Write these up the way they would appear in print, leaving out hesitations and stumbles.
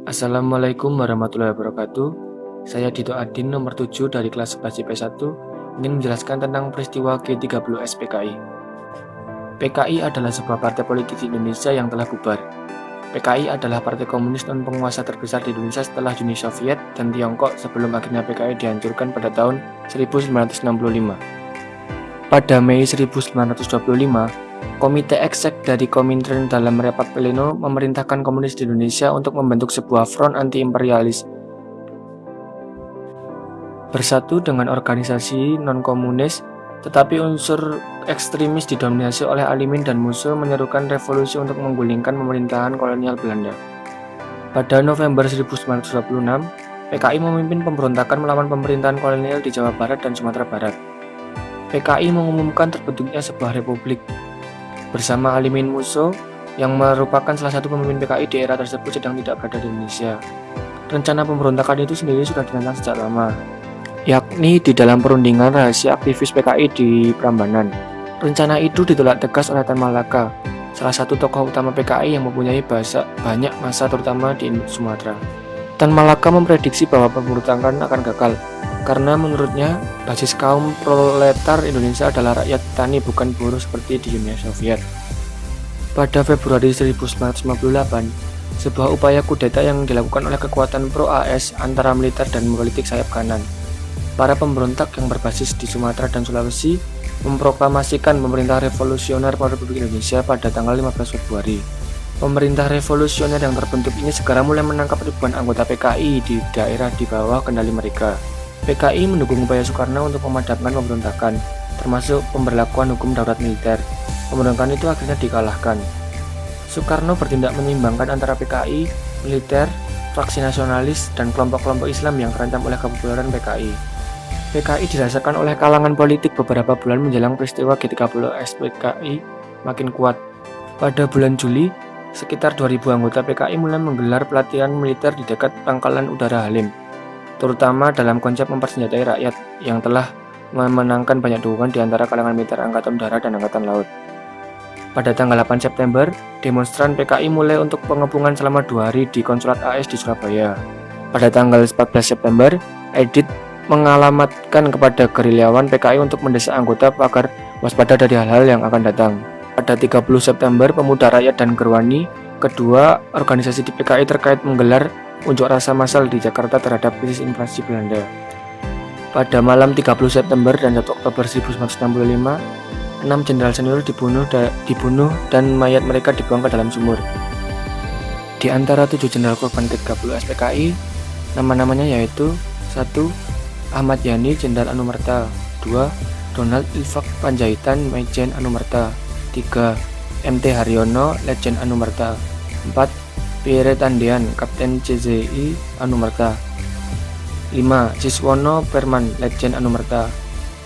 Assalamualaikum warahmatullahi wabarakatuh. Saya Dito Adin nomor 7 dari kelas 11 IP1 ingin menjelaskan tentang peristiwa G30S PKI. PKI adalah sebuah partai politik di Indonesia yang telah bubar. PKI adalah partai komunis non-penguasa terbesar di Indonesia setelah Uni Soviet dan Tiongkok sebelum akhirnya PKI dihancurkan pada tahun 1965. Pada Mei 1925, Komite Eksek dari Komintern dalam rapat pleno memerintahkan komunis di Indonesia untuk membentuk sebuah front anti-imperialis. Bersatu dengan organisasi non-komunis, tetapi unsur ekstremis didominasi oleh Alimin dan Musso menyerukan revolusi untuk menggulingkan pemerintahan kolonial Belanda. Pada November 1926, PKI memimpin pemberontakan melawan pemerintahan kolonial di Jawa Barat dan Sumatera Barat. PKI mengumumkan terbentuknya sebuah republik. Bersama Alimin Musso, yang merupakan salah satu pemimpin PKI di era tersebut sedang tidak berada di Indonesia. Rencana pemberontakan itu sendiri sudah dirancang sejak lama, yakni di dalam perundingan rahasia aktivis PKI di Prambanan. Rencana itu ditolak tegas oleh Tan Malaka, salah satu tokoh utama PKI yang mempunyai banyak massa terutama di Sumatera. Tan Malaka memprediksi bahwa pemberontakan akan gagal, karena menurutnya basis kaum proletar Indonesia adalah rakyat tani bukan buruh seperti di Uni Soviet. Pada Februari 1958, sebuah upaya kudeta yang dilakukan oleh kekuatan pro-AS antara militer dan politik sayap kanan. Para pemberontak yang berbasis di Sumatera dan Sulawesi memproklamasikan pemerintah revolusioner Republik Indonesia pada tanggal 15 Februari. Pemerintah revolusioner yang terbentuk ini segera mulai menangkap ribuan anggota PKI di daerah di bawah kendali mereka. PKI mendukung upaya Soekarno untuk memadamkan pemberontakan, termasuk pemberlakuan hukum darurat militer. Pemberontakan itu akhirnya dikalahkan. Soekarno bertindak menyeimbangkan antara PKI, militer, fraksi nasionalis, dan kelompok-kelompok Islam yang terancam oleh kepopuleran PKI. PKI dirasakan oleh kalangan politik beberapa bulan menjelang peristiwa G30S PKI makin kuat. Pada bulan Juli, sekitar 2.000 anggota PKI mulai menggelar pelatihan militer di dekat Pangkalan Udara Halim, terutama dalam konsep mempersenjatai rakyat yang telah memenangkan banyak dukungan di antara kalangan militer Angkatan Udara dan Angkatan Laut. Pada tanggal 8 September, demonstran PKI mulai untuk pengepungan selama 2 hari di Konsulat AS di Surabaya. Pada tanggal 14 September, Edit mengalamatkan kepada gerilyawan PKI untuk mendesak anggota agar waspada dari hal-hal yang akan datang. Pada 30 September, Pemuda Rakyat dan Gerwani, kedua organisasi di PKI terkait menggelar unjuk rasa massal di Jakarta terhadap krisis invasi Belanda. Pada malam 30 September dan 1 Oktober 1965, 6 jenderal senior dibunuh dan mayat mereka dibuang ke dalam sumur. Di antara 7 jenderal korban G30S PKI, nama-namanya yaitu 1. Ahmad Yani, Jenderal Anumerta. 2. Donald Ilfaq Panjaitan, Majen Anumerta. 3. MT Haryono, Letjen Anumerta. 4. Pierre Tandean, Kapten CZI Anumerta. 5. Siswono Perman, Letjen Anumerta.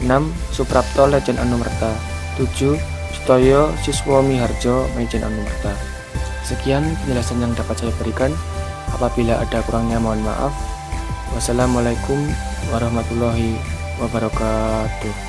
6. Suprapto, Letjen Anumerta. 7. Sutoyo Siswo Miharjo, Majen Anumerta. Sekian penjelasan yang dapat saya berikan. Apabila ada kurangnya mohon maaf. Wassalamualaikum warahmatullahi wabarakatuh.